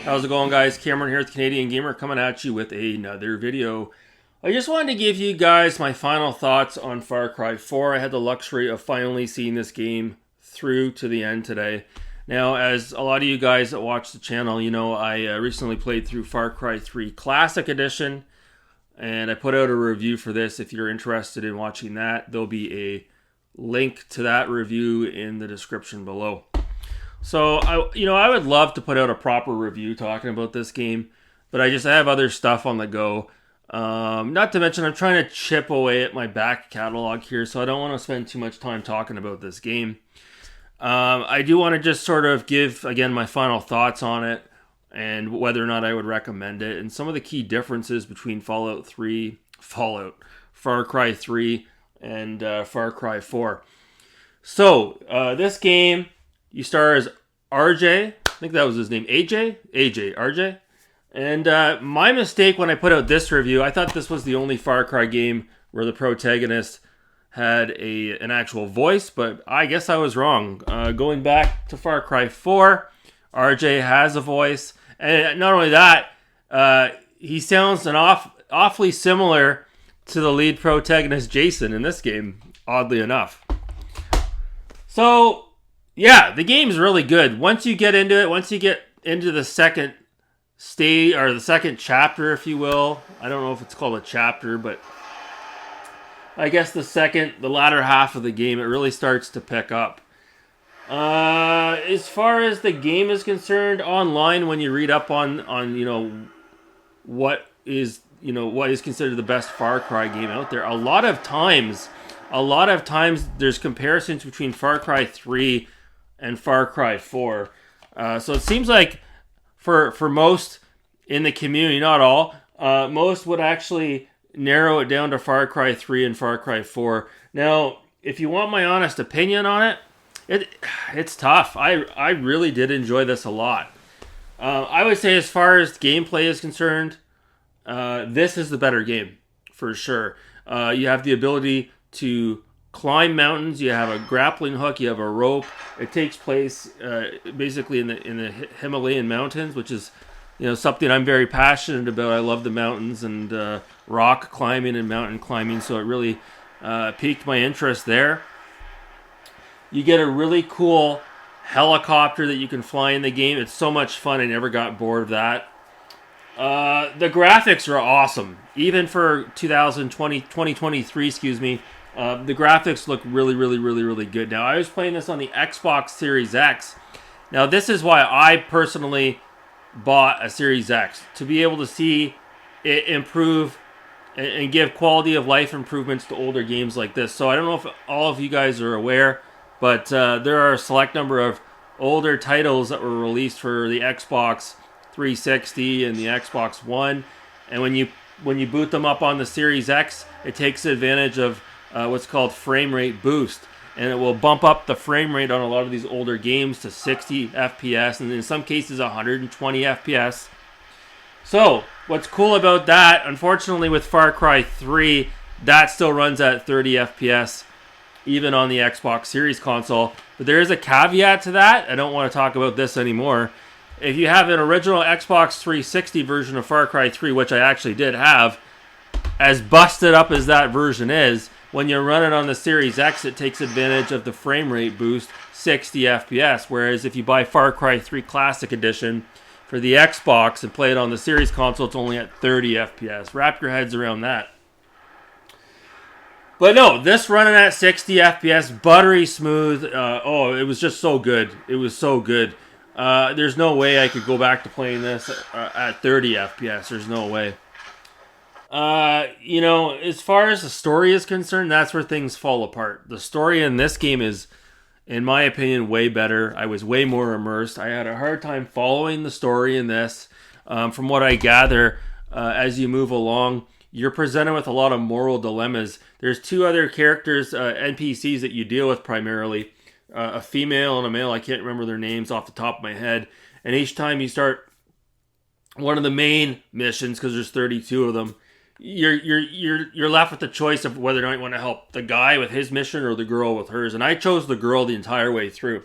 How's it going, guys? Cameron here with Canadian Gamer coming at you with another video. I just wanted to give you guys my final thoughts on Far Cry 4. I had the luxury of finally seeing this game through to the end today. Now, as a lot of you guys that watch the channel, you know, I recently played through Far Cry 3 Classic Edition, and I put out a review for this. If you're interested in watching that, there'll be a link to that review in the description below. So, I would love to put out a proper review talking about this game, but I have other stuff on the go. Not to mention, I'm trying to chip away at my back catalog here, so I don't want to spend too much time talking about this game. I do want to just sort of give, again, my final thoughts on it and whether or not I would recommend it, and some of the key differences between Far Cry 3, and Far Cry 4. So, this game, you star as RJ. I think that was his name. RJ. And my mistake when I put out this review, I thought this was the only Far Cry game where the protagonist had an actual voice, but I guess I was wrong. Going back to Far Cry 4, RJ has a voice. And not only that, he sounds awfully similar to the lead protagonist, Jason, in this game, oddly enough. So, yeah, the game's really good. Once you get into it, once you get into the second stage, or the second chapter, if you will. I don't know if it's called a chapter, but I guess the latter half of the game, it really starts to pick up. As far as the game is concerned, online, when you read up on what is considered the best Far Cry game out there, a lot of times there's comparisons between Far Cry 3 and Far Cry 4. So it seems like for most in the community, not all, most would actually narrow it down to Far Cry 3 and Far Cry 4. Now, if you want my honest opinion on it's tough. I really did enjoy this a lot. I would say as far as gameplay is concerned, this is the better game, for sure. You have the ability to climb mountains. You have a grappling hook. You have a rope. It takes place basically in the Himalayan mountains, which is something I'm very passionate about. I love the mountains and rock climbing and mountain climbing, so it really piqued my interest there. You get a really cool helicopter that you can fly in the game. It's so much fun. I never got bored of that. The graphics are awesome. Even for 2023, excuse me, the graphics look really, really, really, really good. Now, I was playing this on the Xbox Series X. Now, this is why I personally bought a Series X, to be able to see it improve and give quality of life improvements to older games like this. So I don't know if all of you guys are aware, but there are a select number of older titles that were released for the Xbox 360 and the Xbox One, and when you boot them up on the Series X, it takes advantage of what's called frame rate boost, and it will bump up the frame rate on a lot of these older games to 60 FPS, and in some cases 120 FPS. So what's cool about that, unfortunately with Far Cry 3, that still runs at 30 FPS even on the Xbox Series console. But there is a caveat to that. I don't want to talk about this anymore. If you have an original Xbox 360 version of Far Cry 3, which I actually did have, as busted up as that version is, when you run it on the Series X, it takes advantage of the frame rate boost, 60 FPS. Whereas if you buy Far Cry 3 Classic Edition for the Xbox and play it on the Series console, it's only at 30 FPS. Wrap your heads around that. But no, this running at 60 FPS, buttery smooth. It was just so good. It was so good. There's no way I could go back to playing this at 30 FPS. There's no way. As far as the story is concerned, that's where things fall apart. The story in this game is, in my opinion, way better. I was way more immersed. I had a hard time following the story in this. From what I gather, as you move along, you're presented with a lot of moral dilemmas. There's two other characters, NPCs, that you deal with primarily. A female and a male. I can't remember their names off the top of my head. And each time you start one of the main missions, because there's 32 of them, you're left with the choice of whether or not you want to help the guy with his mission or the girl with hers. And I chose the girl the entire way through.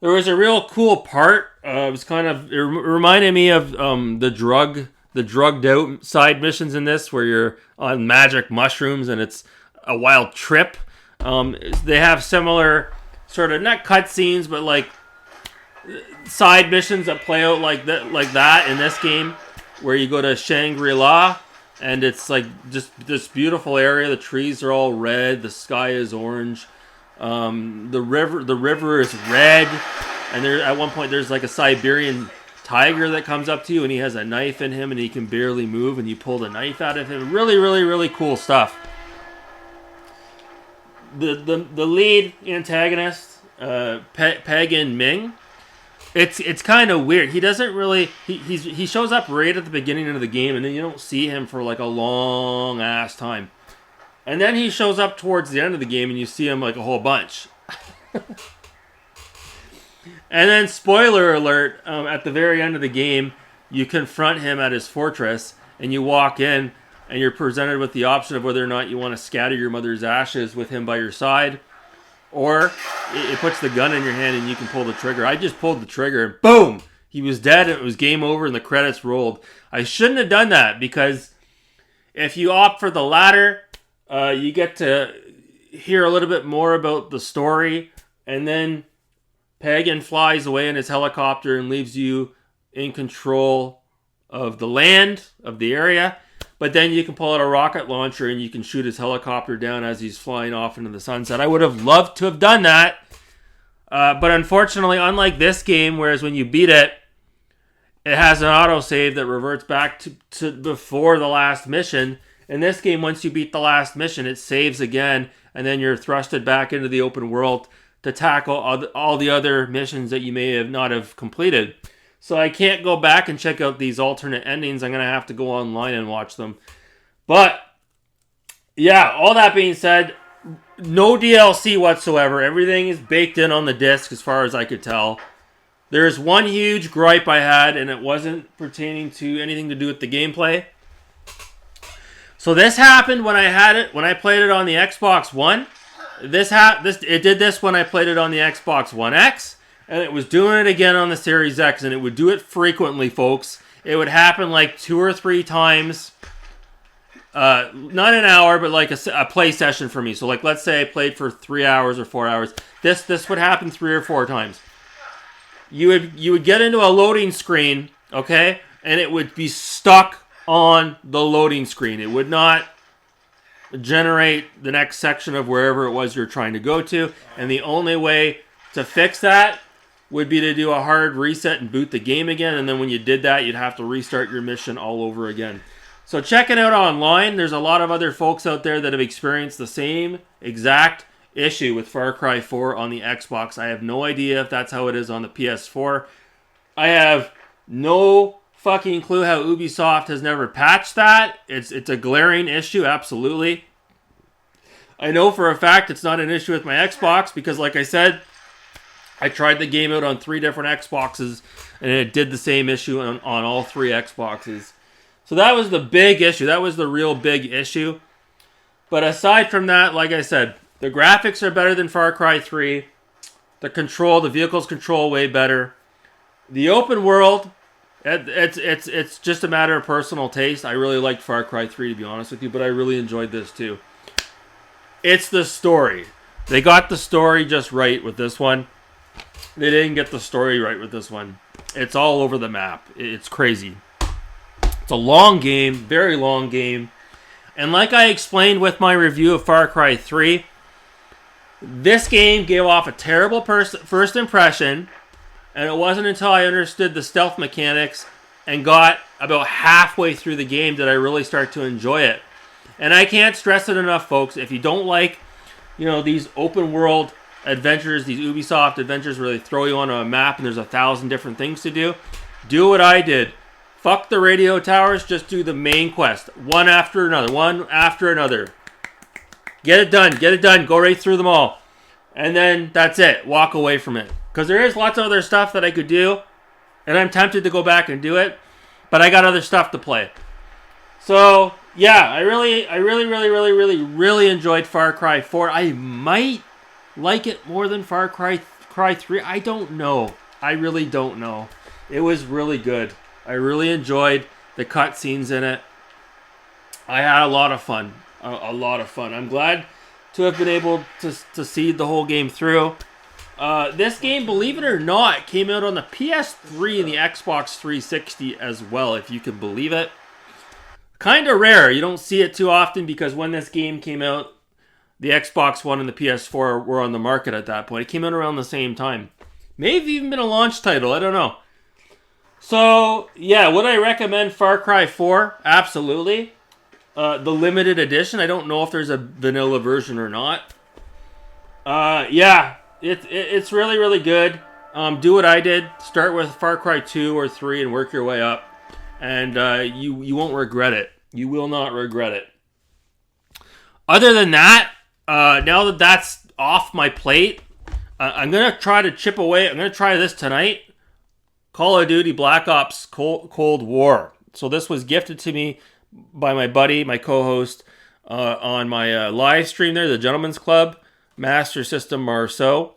There was a real cool part. It was kind of it reminded me of the drugged out side missions in this, where you're on magic mushrooms and it's a wild trip. They have similar sort of not cutscenes, but like side missions that play out like that in this game, where you go to Shangri-La and it's like just this beautiful area. The trees are all red, the sky is orange. The river is red, and there at one point there's like a Siberian tiger that comes up to you, and he has a knife in him, and he can barely move, and you pull the knife out of him. Really, really, really cool stuff. The lead antagonist, Pagan Ming. It's kind of weird. He doesn't really he shows up right at the beginning of the game, and then you don't see him for like a long ass time. And then he shows up towards the end of the game, and you see him like a whole bunch. And then, spoiler alert, at the very end of the game, you confront him at his fortress, and you walk in, and you're presented with the option of whether or not you want to scatter your mother's ashes with him by your side, or it puts the gun in your hand and you can pull the trigger. I just pulled the trigger, and boom! He was dead, it was game over, and the credits rolled. I shouldn't have done that, because if you opt for the latter, you get to hear a little bit more about the story, and then Pagan flies away in his helicopter and leaves you in control of the land, of the area. But then you can pull out a rocket launcher and you can shoot his helicopter down as he's flying off into the sunset. I would have loved to have done that. But unfortunately, unlike this game, whereas when you beat it, it has an autosave that reverts back to before the last mission. In this game, once you beat the last mission, it saves again, and then you're thrusted back into the open world to tackle all the other missions that you may have not have completed. So I can't go back and check out these alternate endings. I'm going to have to go online and watch them. But, yeah, all that being said, no DLC whatsoever. Everything is baked in on the disc as far as I could tell. There's one huge gripe I had, and it wasn't pertaining to anything to do with the gameplay. So this happened when I played it on the Xbox One. It did this when I played it on the Xbox One X, and it was doing it again on the Series X, and it would do it frequently, folks. It would happen like 2 or 3 times, not an hour, but like a play session for me. So like, let's say I played for 3 hours or 4 hours. This would happen 3 or 4 times. You would get into a loading screen, okay, and it would be stuck on the loading screen. It would not generate the next section of wherever it was you're trying to go to, and the only way to fix that would be to do a hard reset and boot the game again, and then when you did that, you'd have to restart your mission all over again. So check it out online. There's a lot of other folks out there that have experienced the same exact issue with Far Cry 4 on the Xbox. I have no idea if that's how it is on the PS4. I have no fucking clue how Ubisoft has never patched that. It's a glaring issue, absolutely. I know for a fact it's not an issue with my Xbox because, like I said, I tried the game out on 3 different Xboxes and it did the same issue on all 3 Xboxes. So that was the big issue. That was the real big issue. But aside from that, like I said, the graphics are better than Far Cry 3. The vehicles control way better. The open world, it's just a matter of personal taste. I really liked Far Cry 3, to be honest with you, but I really enjoyed this too. It's the story. They got the story just right with this one. They didn't get the story right with this one. It's all over the map. It's crazy. It's a long game, very long game. And like I explained with my review of Far Cry 3, this game gave off a terrible first impression, and it wasn't until I understood the stealth mechanics and got about halfway through the game that I really start to enjoy it. And I can't stress it enough, folks. If you don't like, these open world adventures, these Ubisoft adventures where they throw you on a map and there's 1,000 different things to do, do what I did. Fuck the radio towers, just do the main quest. One after another. Get it done, go right through them all. And then that's it, walk away from it. Because there is lots of other stuff that I could do, and I'm tempted to go back and do it, but I got other stuff to play. So, yeah, I really enjoyed Far Cry 4. I might like it more than Far Cry Cry 3? I don't know. I really don't know. It was really good. I really enjoyed the cutscenes in it. I had a lot of fun. A lot of fun. I'm glad to have been able to see the whole game through. This game, believe it or not, came out on the PS3 and the Xbox 360 as well, if you can believe it. Kind of rare. You don't see it too often because when this game came out, the Xbox One and the PS4 were on the market at that point. It came out around the same time. May have even been a launch title. I don't know. So, yeah, would I recommend Far Cry 4? Absolutely. The limited edition. I don't know if there's a vanilla version or not. Yeah, it's really, really good. Do what I did. Start with Far Cry 2 or 3 and work your way up. And you won't regret it. You will not regret it. Other than that, now that that's off my plate, I'm going to try to chip away. I'm going to try this tonight. Call of Duty Black Ops Cold War. So this was gifted to me by my buddy, my co-host, on my live stream there, the Gentleman's Club, Master System Marceau.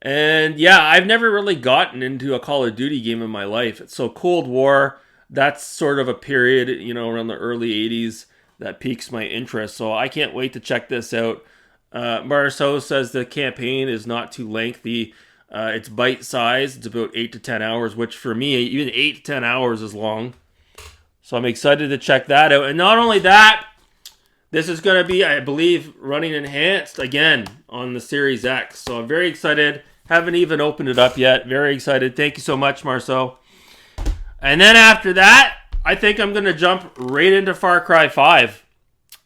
And yeah, I've never really gotten into a Call of Duty game in my life. So Cold War, that's sort of a period, around the early 80s that piques my interest. So I can't wait to check this out. Marceau says the campaign is not too lengthy. It's bite-sized. It's about 8 to 10 hours, which for me, even 8 to 10 hours is long. So I'm excited to check that out. And not only that, this is going to be, I believe, running enhanced again on the Series X. So I'm very excited. Haven't even opened it up yet. Very excited. Thank you so much, Marceau. And then after that, I think I'm going to jump right into Far Cry 5.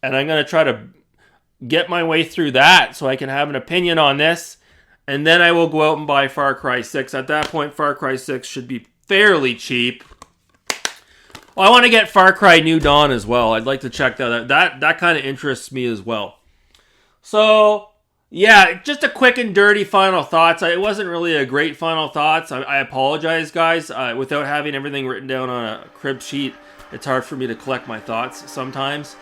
And I'm going to try to get my way through that so I can have an opinion on this. And then I will go out and buy Far Cry 6. At that point, Far Cry 6 should be fairly cheap. Well, I want to get Far Cry New Dawn as well. I'd like to check that out. That kind of interests me as well. So, yeah, just a quick and dirty final thoughts. It wasn't really a great final thoughts. I apologize, guys. Without having everything written down on a crib sheet, it's hard for me to collect my thoughts sometimes.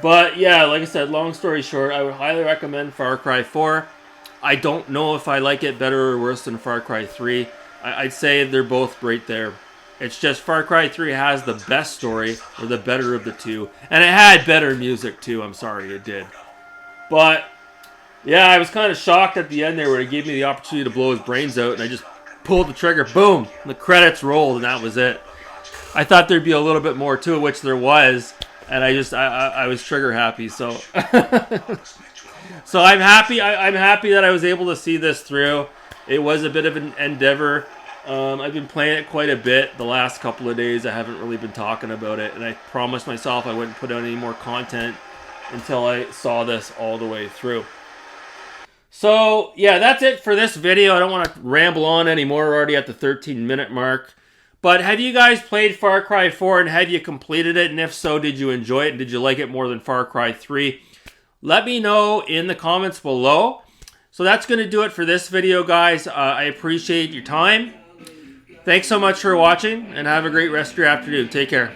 But, yeah, like I said, long story short, I would highly recommend Far Cry 4. I don't know if I like it better or worse than Far Cry 3. I'd say they're both right there. It's just Far Cry 3 has the best story, or the better of the two. And it had better music, too. I'm sorry, it did. But, yeah, I was kind of shocked at the end there where it gave me the opportunity to blow his brains out, and I just pulled the trigger, boom! The credits rolled, and that was it. I thought there'd be a little bit more to it, which there was, and I was trigger happy, so... So I'm happy that I was able to see this through. It was a bit of an endeavor. I've been playing it quite a bit the last couple of days. I haven't really been talking about it, and I promised myself I wouldn't put out any more content until I saw this all the way through. So, yeah, that's it for this video. I don't want to ramble on anymore. We're already at the 13-minute mark. But have you guys played Far Cry 4, and have you completed it? And if so, did you enjoy it? And did you like it more than Far Cry 3? Let me know in the comments below. So that's going to do it for this video, guys. I appreciate your time. Thanks so much for watching, and have a great rest of your afternoon. Take care.